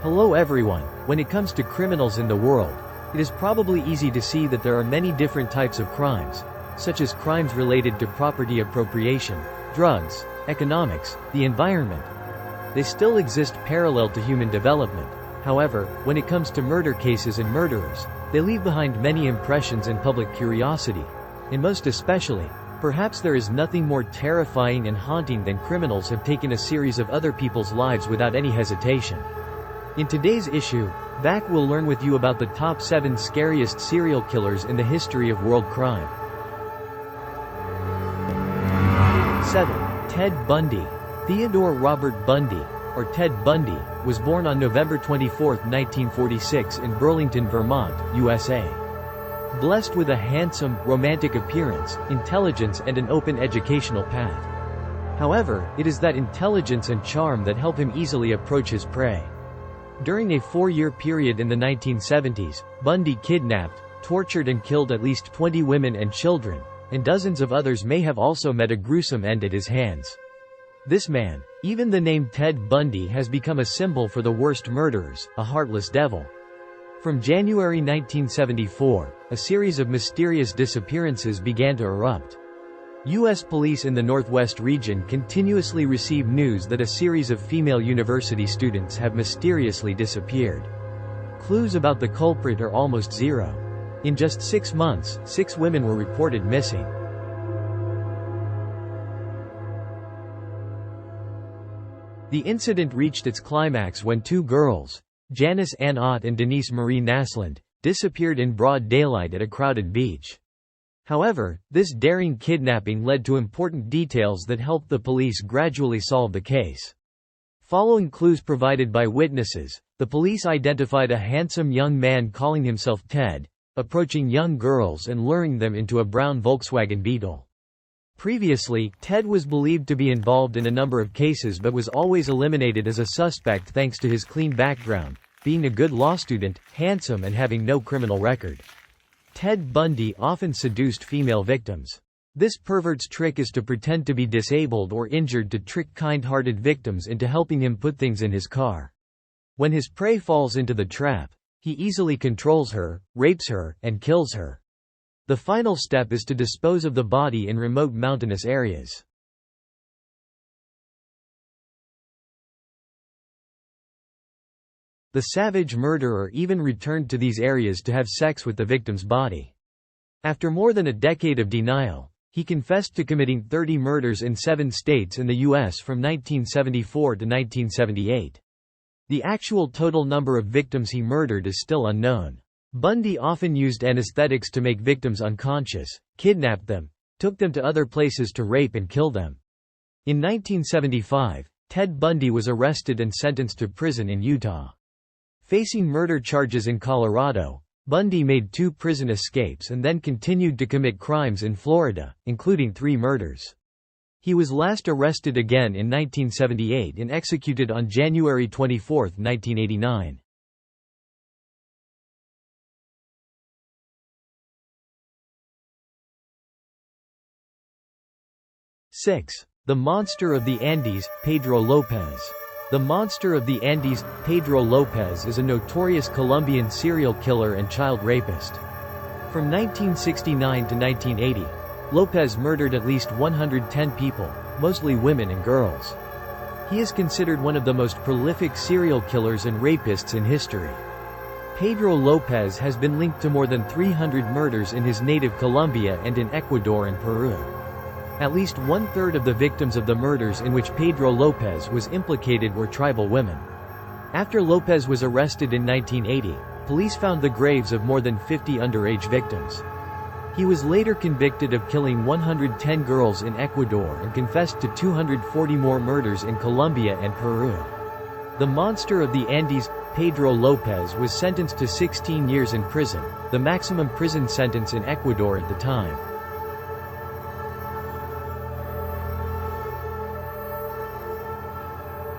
Hello everyone. When it comes to criminals in the world, it is probably easy to see that there are many different types of crimes, such as crimes related to property appropriation, drugs, economics, the environment. They still exist parallel to human development. However, when it comes to murder cases and murderers, they leave behind many impressions and public curiosity. And most especially, perhaps there is nothing more terrifying and haunting than criminals have taken a series of other people's lives without any hesitation. In today's issue, Back will learn with you about the top 7 scariest serial killers in the history of world crime. 7. Ted Bundy. Theodore Robert Bundy, or Ted Bundy, was born on November 24, 1946 in Burlington, Vermont, USA. Blessed with a handsome, romantic appearance, intelligence and an open educational path. However, it is that intelligence and charm that help him easily approach his prey. During a 4-year period in the 1970s, Bundy kidnapped, tortured and killed at least 20 women and children, and dozens of others may have also met a gruesome end at his hands. This man, even the name Ted Bundy has become a symbol for the worst murderers, a heartless devil. From January 1974, a series of mysterious disappearances began to erupt. U.S. police in the Northwest region continuously receive news that a series of female university students have mysteriously disappeared. Clues about the culprit are almost zero. In just 6 months, 6 women were reported missing. The incident reached its climax when 2 girls, Janice Ann Ott and Denise Marie Naslund, disappeared in broad daylight at a crowded beach. However, this daring kidnapping led to important details that helped the police gradually solve the case. Following clues provided by witnesses, the police identified a handsome young man calling himself Ted, approaching young girls and luring them into a brown Volkswagen Beetle. Previously, Ted was believed to be involved in a number of cases but was always eliminated as a suspect thanks to his clean background, being a good law student, handsome and having no criminal record. Ted Bundy often seduced female victims. This pervert's trick is to pretend to be disabled or injured to trick kind-hearted victims into helping him put things in his car. When his prey falls into the trap, he easily controls her, rapes her, and kills her. The final step is to dispose of the body in remote mountainous areas. The savage murderer even returned to these areas to have sex with the victim's body. After more than a decade of denial, he confessed to committing 30 murders in 7 states in the U.S. from 1974 to 1978. The actual total number of victims he murdered is still unknown. Bundy often used anesthetics to make victims unconscious, kidnapped them, took them to other places to rape and kill them. In 1975, Ted Bundy was arrested and sentenced to prison in Utah. Facing murder charges in Colorado, Bundy made 2 prison escapes and then continued to commit crimes in Florida, including 3 murders. He was last arrested again in 1978 and executed on January 24, 1989. The Monster of the Andes, Pedro López. The Monster of the Andes, Pedro López is a notorious Colombian serial killer and child rapist. From 1969 to 1980, López murdered at least 110 people, mostly women and girls. He is considered one of the most prolific serial killers and rapists in history. Pedro López has been linked to more than 300 murders in his native Colombia and in Ecuador and Peru. At least 1/3 of the victims of the murders in which Pedro López was implicated were tribal women. After López was arrested in 1980, police found the graves of more than 50 underage victims. He was later convicted of killing 110 girls in Ecuador and confessed to 240 more murders in Colombia and Peru. The Monster of the Andes, Pedro López was sentenced to 16 years in prison, the maximum prison sentence in Ecuador at the time.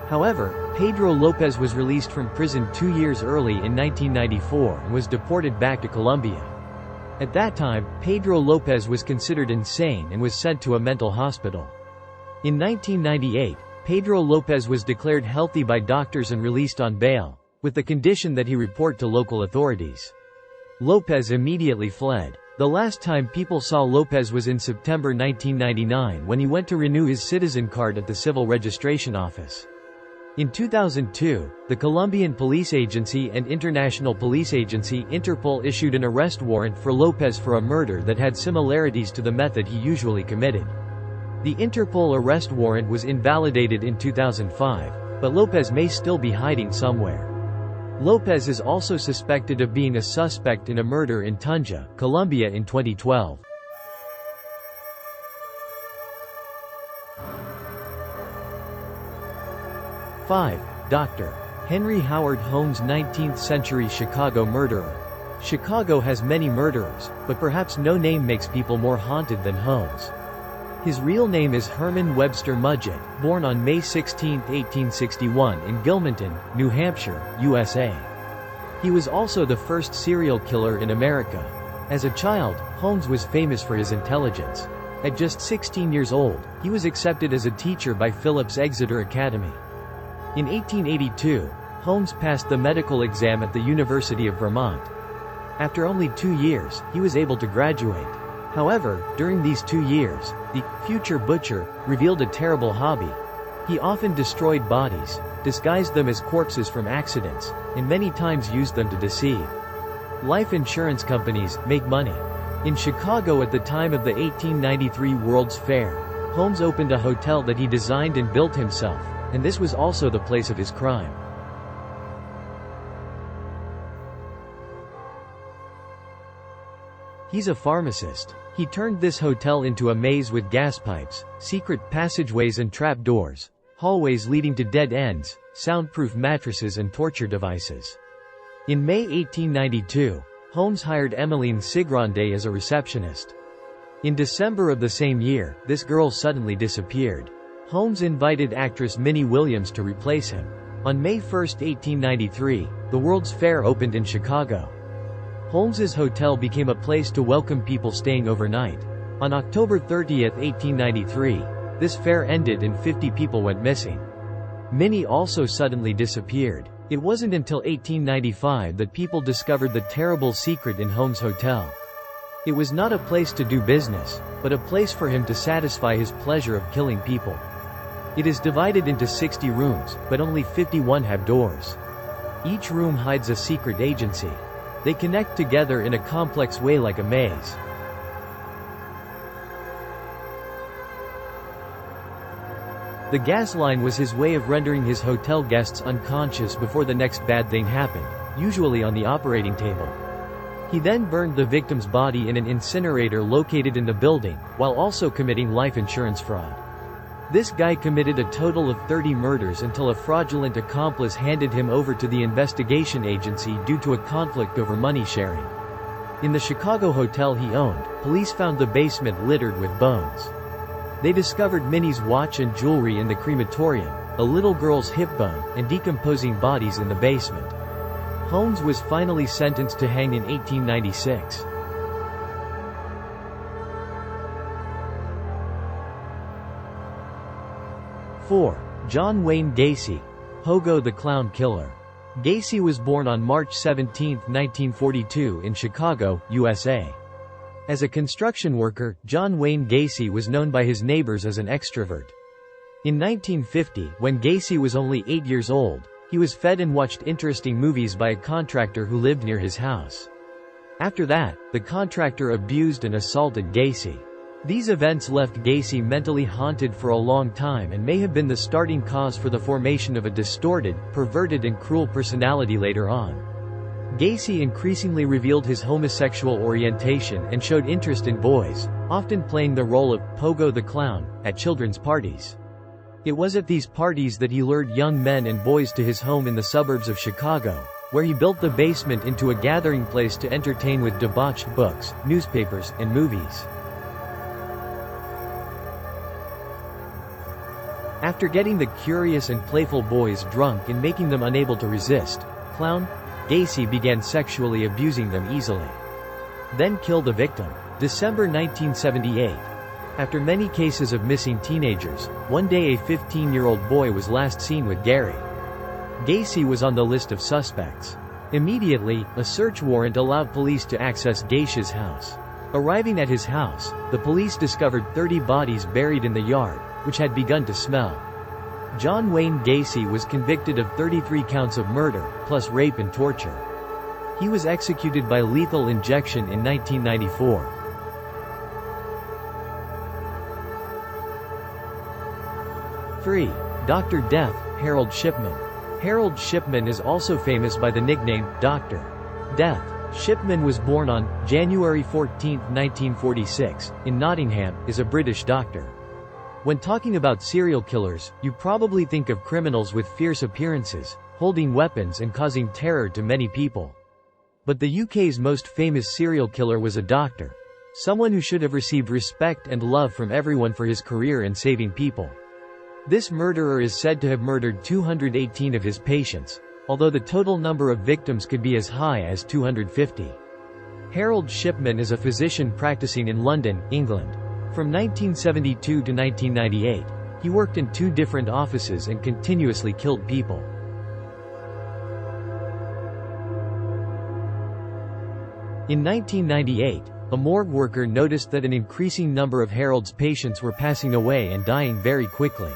However, Pedro López was released from prison 2 years early in 1994 and was deported back to Colombia. At that time, Pedro López was considered insane and was sent to a mental hospital. In 1998, Pedro López was declared healthy by doctors and released on bail, with the condition that he report to local authorities. López immediately fled. The last time people saw López was in September 1999 when he went to renew his citizen card at the Civil Registration Office. In 2002, the Colombian police agency and International Police Agency Interpol issued an arrest warrant for López for a murder that had similarities to the method he usually committed. The Interpol arrest warrant was invalidated in 2005, but López may still be hiding somewhere. López is also suspected of being a suspect in a murder in Tunja, Colombia in 2012. Dr. Henry Howard Holmes, 19th-century Chicago murderer. Chicago has many murderers, but perhaps no name makes people more haunted than Holmes. His real name is Herman Webster Mudgett, born on May 16, 1861 in Gilmanton, New Hampshire, USA. He was also the first serial killer in America. As a child, Holmes was famous for his intelligence. At just 16 years old, he was accepted as a teacher by Phillips Exeter Academy. In 1882, Holmes passed the medical exam at the University of Vermont. After only 2 years, he was able to graduate. However, during these 2 years, the future butcher revealed a terrible hobby. He often destroyed bodies, disguised them as corpses from accidents, and many times used them to deceive. Life insurance companies make money. In Chicago at the time of the 1893 World's Fair, Holmes opened a hotel that he designed and built himself, and this was also the place of his crime. He's a pharmacist. He turned this hotel into a maze with gas pipes, secret passageways and trap doors, hallways leading to dead ends, soundproof mattresses and torture devices. In May 1892, Holmes hired Emmeline Sigrande as a receptionist. In December of the same year, this girl suddenly disappeared. Holmes invited actress Minnie Williams to replace him. On May 1, 1893, the World's Fair opened in Chicago. Holmes's hotel became a place to welcome people staying overnight. On October 30, 1893, this fair ended and 50 people went missing. Minnie also suddenly disappeared. It wasn't until 1895 that people discovered the terrible secret in Holmes' hotel. It was not a place to do business, but a place for him to satisfy his pleasure of killing people. It is divided into 60 rooms, but only 51 have doors. Each room hides a secret agency. They connect together in a complex way like a maze. The gas line was his way of rendering his hotel guests unconscious before the next bad thing happened, usually on the operating table. He then burned the victim's body in an incinerator located in the building, while also committing life insurance fraud. This guy committed a total of 30 murders until a fraudulent accomplice handed him over to the investigation agency due to a conflict over money sharing. In the Chicago hotel he owned, police found the basement littered with bones. They discovered Minnie's watch and jewelry in the crematorium, a little girl's hip bone, and decomposing bodies in the basement. Holmes was finally sentenced to hang in 1896. John Wayne Gacy, Pogo the Clown Killer. Gacy was born on March 17, 1942 in Chicago, USA. As a construction worker, John Wayne Gacy was known by his neighbors as an extrovert. In 1950, when Gacy was only 8 years old, he was fed and watched interesting movies by a contractor who lived near his house. After that, the contractor abused and assaulted Gacy. These events left Gacy mentally haunted for a long time and may have been the starting cause for the formation of a distorted, perverted and cruel personality later on. Gacy increasingly revealed his homosexual orientation and showed interest in boys, often playing the role of Pogo the Clown at children's parties. It was at these parties that he lured young men and boys to his home in the suburbs of Chicago, where he built the basement into a gathering place to entertain with debauched books, newspapers, and movies. After getting the curious and playful boys drunk and making them unable to resist, Gacy began sexually abusing them easily. Then killed the victim. December 1978. After many cases of missing teenagers, one day a 15-year-old boy was last seen with Gary. Gacy was on the list of suspects. Immediately, a search warrant allowed police to access Gacy's house. Arriving at his house, the police discovered 30 bodies buried in the yard, which had begun to smell. John Wayne Gacy was convicted of 33 counts of murder, plus rape and torture. He was executed by lethal injection in 1994. Dr. Death, Harold Shipman. Harold Shipman is also famous by the nickname, Dr. Death. Shipman was born on January 14, 1946, in Nottingham, is a British doctor. When talking about serial killers, you probably think of criminals with fierce appearances, holding weapons and causing terror to many people. But the UK's most famous serial killer was a doctor. Someone who should have received respect and love from everyone for his career in saving people. This murderer is said to have murdered 218 of his patients, although the total number of victims could be as high as 250. Harold Shipman is a physician practicing in London, England. From 1972 to 1998, he worked in 2 different offices and continuously killed people. In 1998, a morgue worker noticed that an increasing number of Harold's patients were passing away and dying very quickly.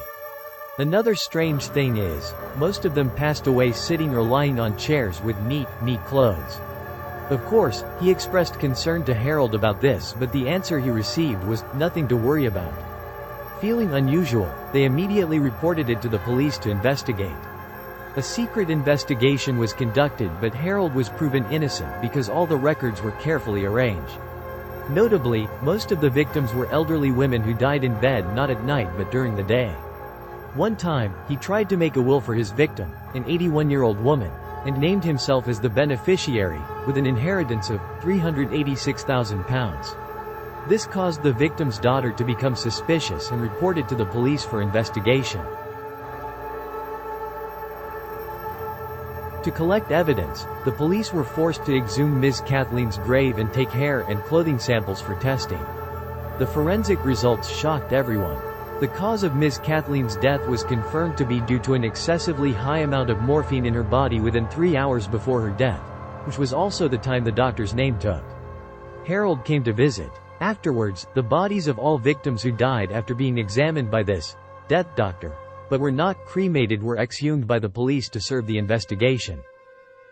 Another strange thing is, most of them passed away sitting or lying on chairs with neat clothes. Of course, he expressed concern to Harold about this, but the answer he received was, nothing to worry about. Feeling unusual, they immediately reported it to the police to investigate. A secret investigation was conducted, but Harold was proven innocent because all the records were carefully arranged. Notably, most of the victims were elderly women who died in bed not at night but during the day. One time, he tried to make a will for his victim, an 81-year-old woman, and named himself as the beneficiary, with an inheritance of £386,000. This caused the victim's daughter to become suspicious and reported to the police for investigation. To collect evidence, the police were forced to exhume Ms. Kathleen's grave and take hair and clothing samples for testing. The forensic results shocked everyone. The cause of Ms. Kathleen's death was confirmed to be due to an excessively high amount of morphine in her body within 3 hours before her death, which was also the time the doctor's name took. Harold came to visit. Afterwards, the bodies of all victims who died after being examined by this death doctor, but were not cremated, were exhumed by the police to serve the investigation.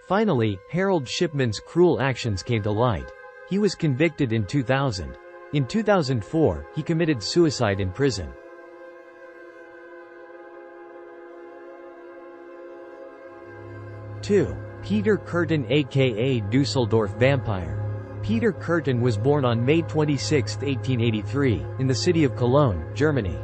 Finally, Harold Shipman's cruel actions came to light. He was convicted in 2000. In 2004, he committed suicide in prison. 2. Peter Kürten aka Dusseldorf Vampire. Peter Kürten was born on May 26, 1883, in the city of Cologne, Germany.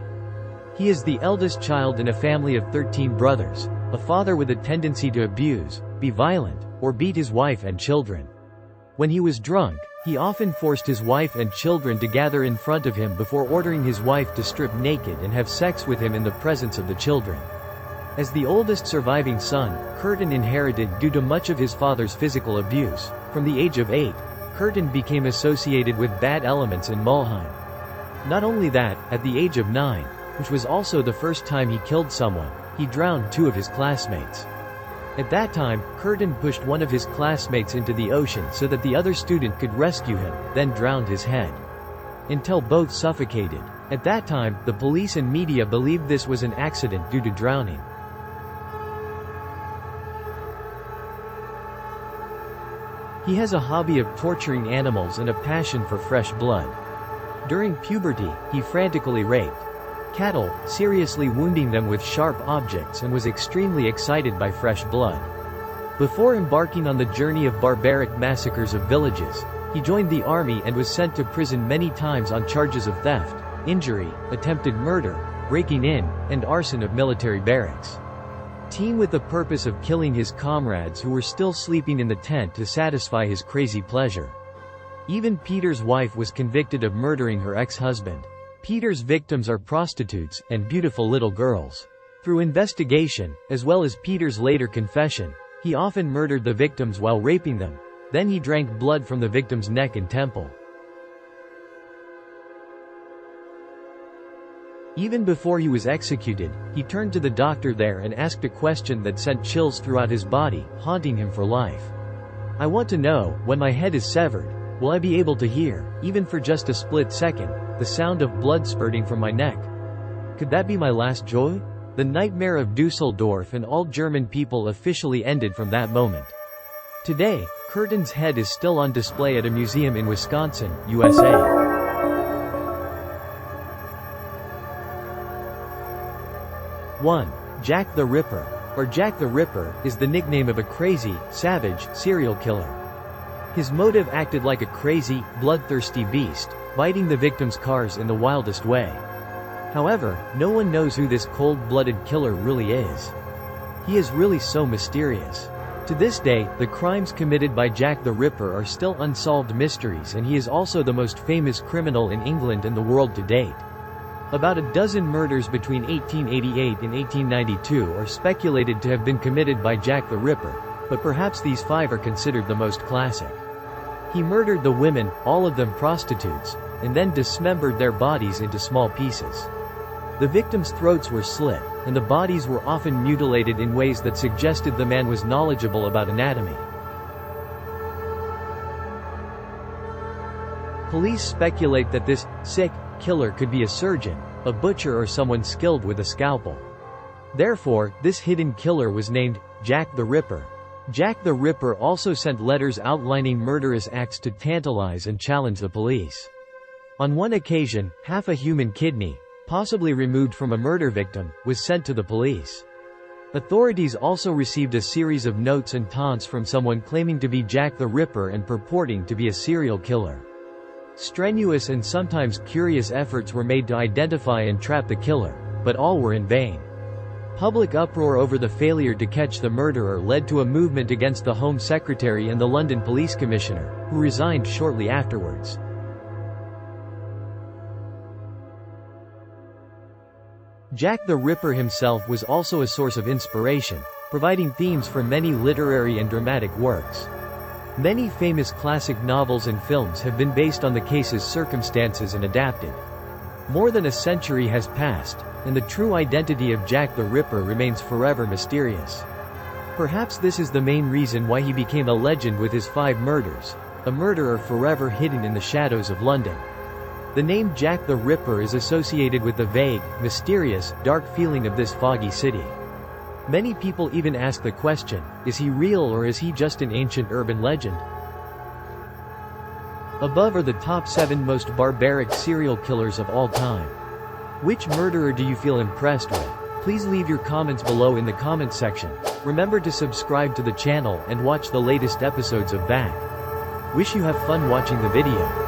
He is the eldest child in a family of 13 brothers, a father with a tendency to abuse, be violent, or beat his wife and children. When he was drunk, he often forced his wife and children to gather in front of him before ordering his wife to strip naked and have sex with him in the presence of the children. As the oldest surviving son, Kürten inherited due to much of his father's physical abuse. From the age of 8, Kürten became associated with bad elements in Mulheim. Not only that, at the age of 9, which was also the first time he killed someone, he drowned 2 of his classmates. At that time, Kürten pushed one of his classmates into the ocean so that the other student could rescue him, then drowned his head. Until both suffocated. At that time, the police and media believed this was an accident due to drowning. He has a hobby of torturing animals and a passion for fresh blood. During puberty, he frantically raped cattle, seriously wounding them with sharp objects, and was extremely excited by fresh blood. Before embarking on the journey of barbaric massacres of villages, he joined the army and was sent to prison many times on charges of theft, injury, attempted murder, breaking in, and arson of military barracks. Team with the purpose of killing his comrades who were still sleeping in the tent to satisfy his crazy pleasure. Even Peter's wife was convicted of murdering her ex-husband. Peter's victims are prostitutes and beautiful little girls. Through investigation, as well as Peter's later confession, he often murdered the victims while raping them. Then he drank blood from the victim's neck and temple. Even before he was executed, he turned to the doctor there and asked a question that sent chills throughout his body, haunting him for life. "I want to know, when my head is severed, will I be able to hear, even for just a split second, the sound of blood spurting from my neck? Could that be my last joy?" The nightmare of Dusseldorf and all German people officially ended from that moment. Today, Curtin's head is still on display at a museum in Wisconsin, USA. Jack the Ripper, or Jack the Ripper, is the nickname of a crazy, savage, serial killer. His motive acted like a crazy, bloodthirsty beast, biting the victims' cars in the wildest way. However, no one knows who this cold-blooded killer really is. He is really so mysterious. To this day, the crimes committed by Jack the Ripper are still unsolved mysteries, and he is also the most famous criminal in England and the world to date. About a dozen murders between 1888 and 1892 are speculated to have been committed by Jack the Ripper, but perhaps these 5 are considered the most classic. He murdered the women, all of them prostitutes, and then dismembered their bodies into small pieces. The victims' throats were slit, and the bodies were often mutilated in ways that suggested the man was knowledgeable about anatomy. Police speculate that this sick killer could be a surgeon, a butcher, or someone skilled with a scalpel. Therefore, this hidden killer was named Jack the Ripper. Jack the Ripper also sent letters outlining murderous acts to tantalize and challenge the police. On one occasion, half a human kidney, possibly removed from a murder victim, was sent to the police. Authorities also received a series of notes and taunts from someone claiming to be Jack the Ripper and purporting to be a serial killer. Strenuous and sometimes curious efforts were made to identify and trap the killer, but all were in vain. Public uproar over the failure to catch the murderer led to a movement against the Home Secretary and the London Police Commissioner, who resigned shortly afterwards. Jack the Ripper himself was also a source of inspiration, providing themes for many literary and dramatic works. Many famous classic novels and films have been based on the case's circumstances and adapted. More than a century has passed, and the true identity of Jack the Ripper remains forever mysterious. Perhaps this is the main reason why he became a legend with his 5 murders, a murderer forever hidden in the shadows of London. The name Jack the Ripper is associated with the vague, mysterious, dark feeling of this foggy city. Many people even ask the question, is he real or is he just an ancient urban legend? Above are the top 7 most barbaric serial killers of all time. Which murderer do you feel impressed with? Please leave your comments below in the comments section. Remember to subscribe to the channel and watch the latest episodes of Back. Wish you have fun watching the video.